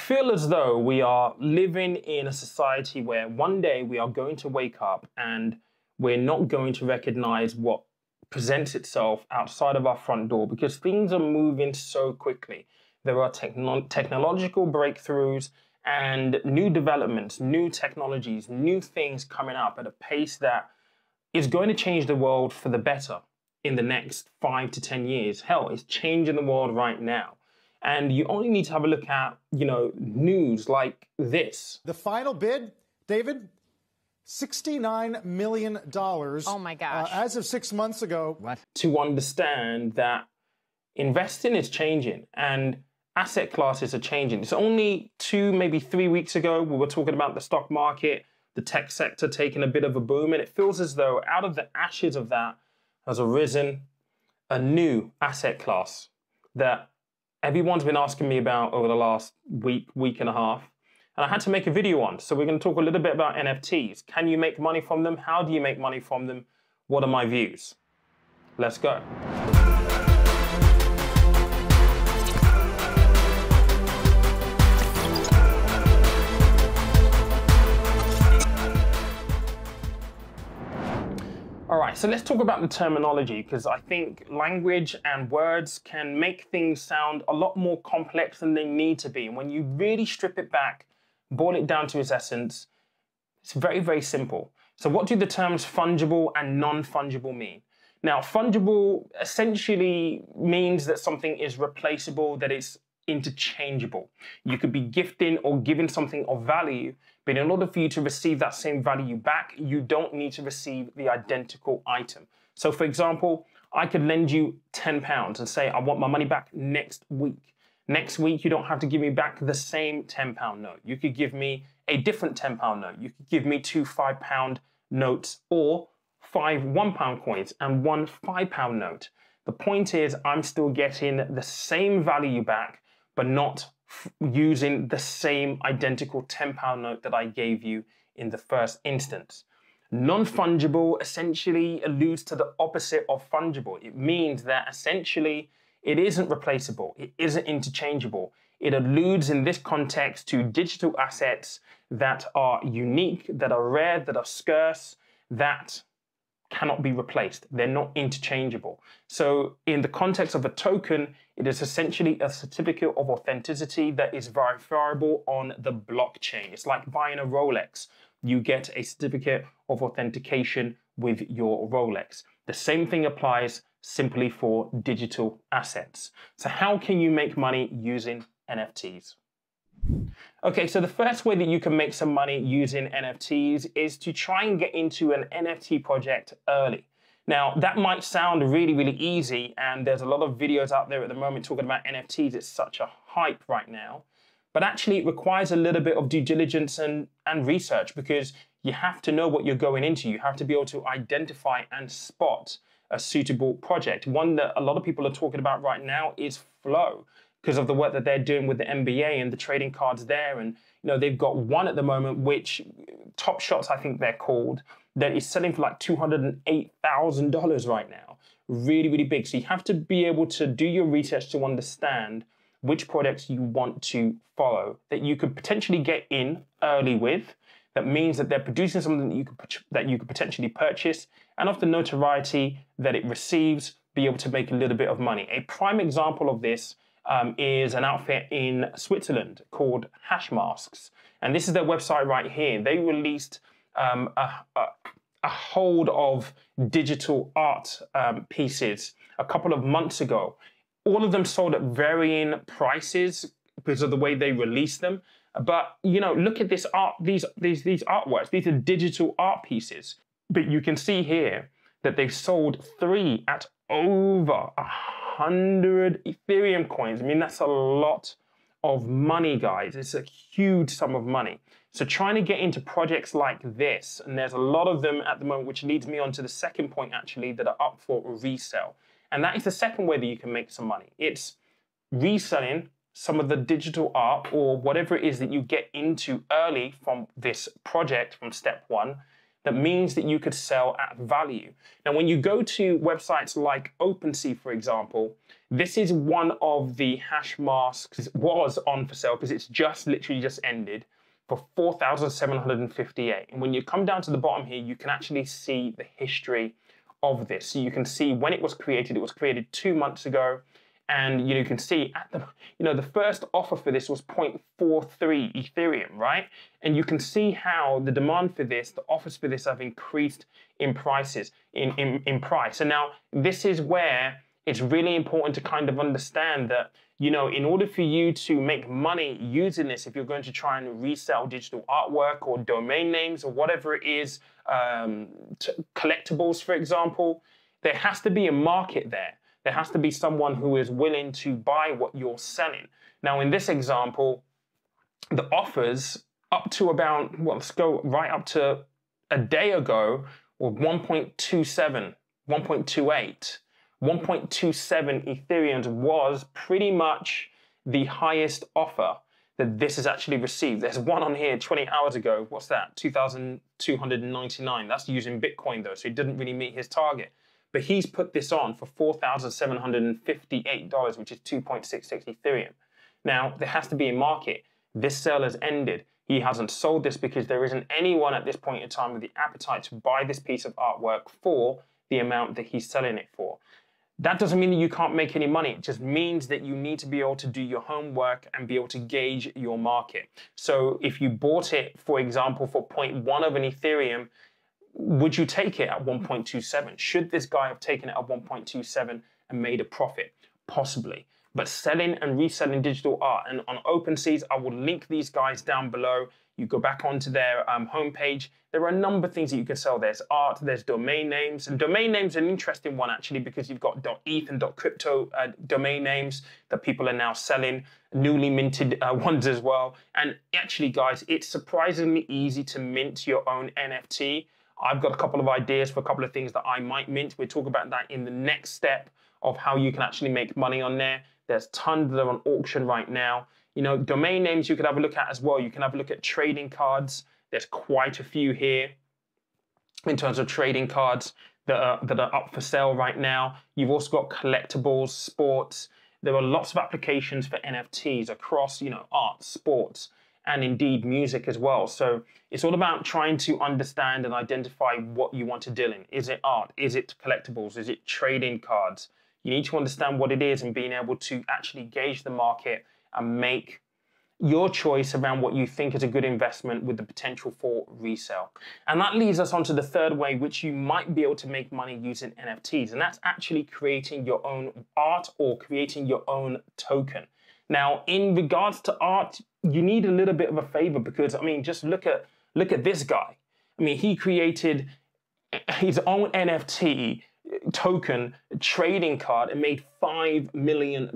feel as though we are living in a society where one day we are going to wake up and we're not going to recognize what presents itself outside of our front door because things are moving so quickly. There are technological breakthroughs and new developments, new technologies, new things coming up at a pace that is going to change the world for the better in the next 5 to 10 years. Hell, it's changing the world right now. And you only need to have a look at, news like this. The final bid, David, $69 million. Oh my gosh. As of 6 months ago. What? To understand that investing is changing and asset classes are changing. It's only 2, maybe 3 weeks ago, we were talking about the stock market, the tech sector taking a bit of a boom, and it feels as though out of the ashes of that has arisen a new asset class that everyone's been asking me about over the last week and a half, and I had to make a video on. So we're going to talk a little bit about NFTs. Can you make money from them? How do you make money from them? What are my views? Let's go. All right, so let's talk about the terminology, because I think language and words can make things sound a lot more complex than they need to be. And when you really strip it back, boil it down to its essence, it's very, very simple. So what do the terms fungible and non-fungible mean? Now, fungible essentially means that something is replaceable, that it's interchangeable. You could be gifting or giving something of value, but in order for you to receive that same value back, you don't need to receive the identical item. So for example, I could lend you £10 and say, I want my money back next week. Next week, you don't have to give me back the same £10 note. You could give me a different £10 note. You could give me 2 £5 notes or 5 £1 coins and 1 £5 note. The point is, I'm still getting the same value back, but not using the same identical £10 note that I gave you in the first instance. Non-fungible essentially alludes to the opposite of fungible. It means that essentially it isn't replaceable, it isn't interchangeable. It alludes in this context to digital assets that are unique, that are rare, that are scarce, that cannot be replaced. They're not interchangeable. So in the context of a token, it is essentially a certificate of authenticity that is verifiable on the blockchain. It's like buying a Rolex. You get a certificate of authentication with your Rolex. The same thing applies simply for digital assets. So how can you make money using NFTs? Okay, so the first way that you can make some money using NFTs is to try and get into an NFT project early. Now, that might sound really, really easy, and there's a lot of videos out there at the moment talking about NFTs. It's such a hype right now. But actually, it requires a little bit of due diligence and research, because you have to know what you're going into. You have to be able to identify and spot a suitable project. One that a lot of people are talking about right now is Flow, because of the work that they're doing with the NBA and the trading cards there. And they've got one at the moment, which Top Shots, I think they're called, that is selling for like $208,000 right now. Really, really big. So you have to be able to do your research to understand which products you want to follow, that you could potentially get in early with. That means that they're producing something that you could potentially purchase, and of the notoriety that it receives, be able to make a little bit of money. A prime example of this is an outfit in Switzerland called Hash Masks. And this is their website right here. They released a hold of digital art pieces a couple of months ago. All of them sold at varying prices because of the way they released them. But look at this art, these artworks. These are digital art pieces. But you can see here that they've sold 3 at over 100 Ethereum coins. I mean, that's a lot of money, guys. It's a huge sum of money. So trying to get into projects like this, and there's a lot of them at the moment, which leads me on to the second point, actually, that are up for resale. And that is the second way that you can make some money. It's reselling some of the digital art or whatever it is that you get into early from this project, from step 1, that means that you could sell at value. Now, when you go to websites like OpenSea, for example, This is one of the hash masks. It was on for sale because it's just literally just ended for 4,758. And when you come down to the bottom here, you can actually see the history of this. So you can see when it was created 2 months ago. And you can see at the first offer for this was 0.43 Ethereum, right? And you can see how the demand for this, the offers for this have increased in prices, in price. And now this is where it's really important to kind of understand that, in order for you to make money using this, if you're going to try and resell digital artwork or domain names or whatever it is, collectibles, for example, there has to be a market there. There has to be someone who is willing to buy what you're selling. Now, in this example, the offers up to about, let's go right up to a day ago, were 1.27, 1.28. 1.27 Ethereum was pretty much the highest offer that this has actually received. There's one on here 20 hours ago. What's that? 2,299. That's using Bitcoin though, so it didn't really meet his target. But he's put this on for $4,758, which is 2.66 Ethereum. Now, there has to be a market. This sale has ended. He hasn't sold this because there isn't anyone at this point in time with the appetite to buy this piece of artwork for the amount that he's selling it for. That doesn't mean that you can't make any money. It just means that you need to be able to do your homework and be able to gauge your market. So if you bought it, for example, for 0.1 of an Ethereum, would you take it at 1.27? Should this guy have taken it at 1.27 and made a profit? Possibly. But selling and reselling digital art, and on OpenSeas, I will link these guys down below. You go back onto their homepage. There are a number of things that you can sell. There's art, there's domain names. And domain names are an interesting one, actually, because you've got .eth and .crypto domain names that people are now selling, newly minted ones as well. And actually, guys, it's surprisingly easy to mint your own NFT. I've got a couple of ideas for a couple of things that I might mint. We'll talk about that in the next step of how you can actually make money on there. There's tons that are on auction right now. Domain names you could have a look at as well. You can have a look at trading cards. There's quite a few here in terms of trading cards that are up for sale right now. You've also got collectibles, sports. There are lots of applications for NFTs across, art, sports, and indeed music as well. So it's all about trying to understand and identify what you want to deal in. Is it art? Is it collectibles? Is it trading cards? You need to understand what it is and being able to actually gauge the market and make your choice around what you think is a good investment with the potential for resale. And that leads us on to the third way, which you might be able to make money using NFTs. And that's actually creating your own art or creating your own token. Now, in regards to art, you need a little bit of a favor because, just look at this guy. He created his own NFT token trading card and made $5 million.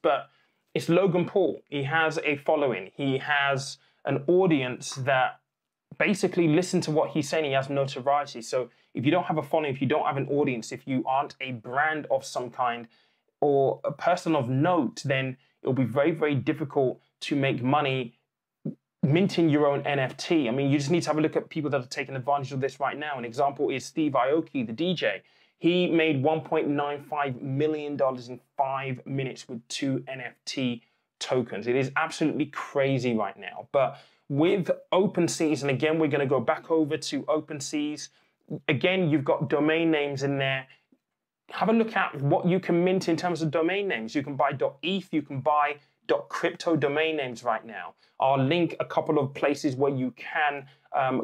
But it's Logan Paul. He has a following. He has an audience that basically listen to what he's saying. He has notoriety. So if you don't have a following, if you don't have an audience, if you aren't a brand of some kind or a person of note, then it'll be very, very difficult to make money minting your own NFT. You just need to have a look at people that are taking advantage of this right now. An example is Steve Aoki, the DJ. He made $1.95 million in 5 minutes with 2 NFT tokens. It is absolutely crazy right now. But with OpenSeas, and again, we're going to go back over to OpenSeas. Again, you've got domain names in there. Have a look at what you can mint in terms of domain names. You can buy .eth, you can buy .crypto domain names right now. I'll link a couple of places where you can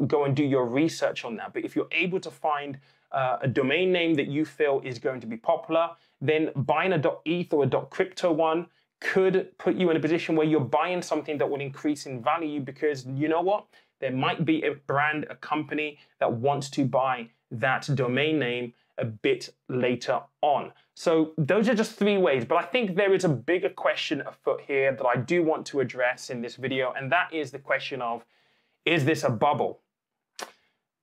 go and do your research on that. But if you're able to find a domain name that you feel is going to be popular, then buying a .eth or a .crypto one could put you in a position where you're buying something that will increase in value because you know what? There might be a brand, a company that wants to buy that domain name a bit later on. So those are just 3 ways, but I think there is a bigger question afoot here that I do want to address in this video, and that is the question of, is this a bubble?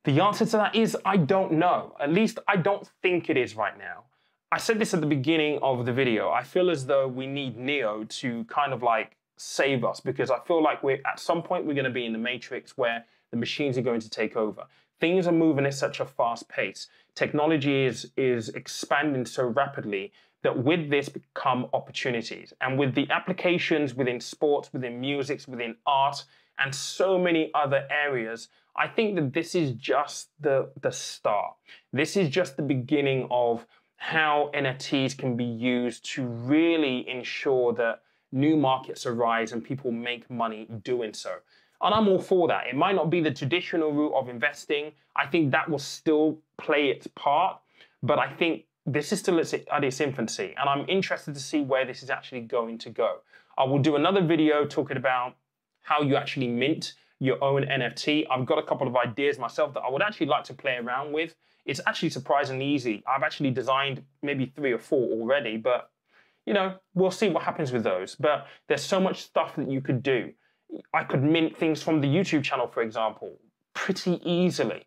The answer to that is, I don't know. At least I don't think it is right now. I said this at the beginning of the video. I feel as though we need Neo to kind of like save us because I feel like at some point we're going to be in the matrix where the machines are going to take over. Things are moving at such a fast pace. Technology is expanding so rapidly that with this come opportunities. And with the applications within sports, within music, within art, and so many other areas, I think that this is just the start. This is just the beginning of how NFTs can be used to really ensure that new markets arise and people make money doing so. And I'm all for that. It might not be the traditional route of investing. I think that will still play its part, but I think this is still at its infancy, and I'm interested to see where this is actually going to go. I will do another video talking about how you actually mint your own NFT. I've got a couple of ideas myself that I would actually like to play around with. It's actually surprisingly easy. I've actually designed maybe 3 or 4 already, but you know, we'll see what happens with those. But there's so much stuff that you could do. I could mint things from the YouTube channel, for example, pretty easily.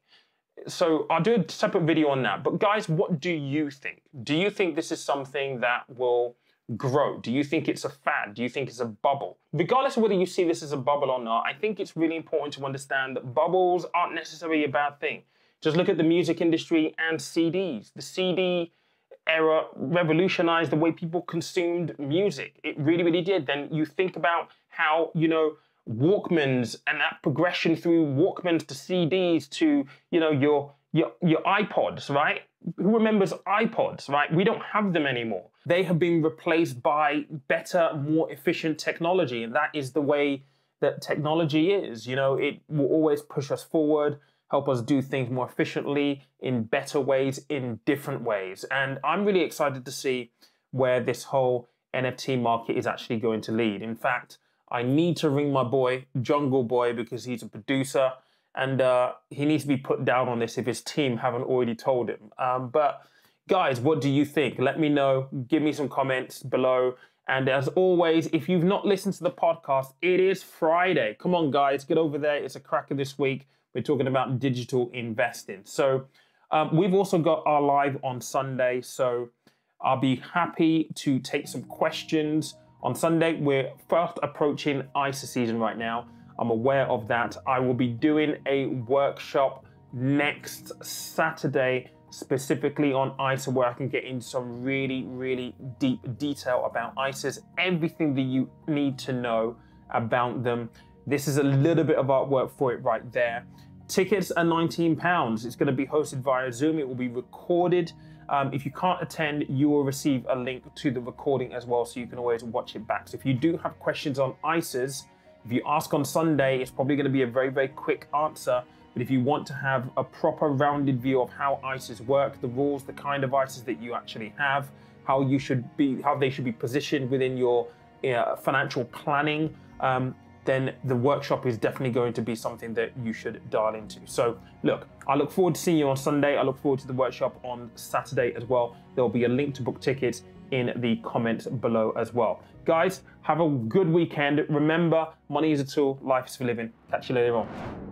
So I'll do a separate video on that. But guys, what do you think? Do you think this is something that will grow? Do you think it's a fad? Do you think it's a bubble? Regardless of whether you see this as a bubble or not, I think it's really important to understand that bubbles aren't necessarily a bad thing. Just look at the music industry and CDs. The CD era revolutionized the way people consumed music. It really, really did. Then you think about how, you know, Walkmans and that progression through Walkmans to CDs to, you know, your iPods, right? Who remembers iPods, right? We don't have them anymore. They have been replaced by better, more efficient technology. And that is the way that technology is. You know, it will always push us forward, help us do things more efficiently, in better ways, in different ways. And I'm really excited to see where this whole NFT market is actually going to lead. In fact, I need to ring my boy, Jungle Boy, because he's a producer, and he needs to be put down on this if his team haven't already told him. But guys, what do you think? Let me know. Give me some comments below. And as always, if you've not listened to the podcast, it is Friday. Come on, guys, get over there. It's a cracker this week. We're talking about digital investing. So we've also got our live on Sunday. So I'll be happy to take some questions. On Sunday, we're fast approaching ISA season right now. I'm aware of that. I will be doing a workshop next Saturday, specifically on ISA, where I can get into some really, really deep detail about ISAs, everything that you need to know about them. This is a little bit of artwork for it right there. Tickets are £19. It's going to be hosted via Zoom. It will be recorded. If you can't attend, you will receive a link to the recording as well, so you can always watch it back. So if you do have questions on ISAs, if you ask on Sunday, it's probably going to be a very, very quick answer. But if you want to have a proper rounded view of how ISAs work, the rules, the kind of ISAs that you actually have, how they should be positioned within your financial planning, then the workshop is definitely going to be something that you should dial into. So look, I look forward to seeing you on Sunday. I look forward to the workshop on Saturday as well. There'll be a link to book tickets in the comments below as well. Guys, have a good weekend. Remember, money is a tool, life is for living. Catch you later on.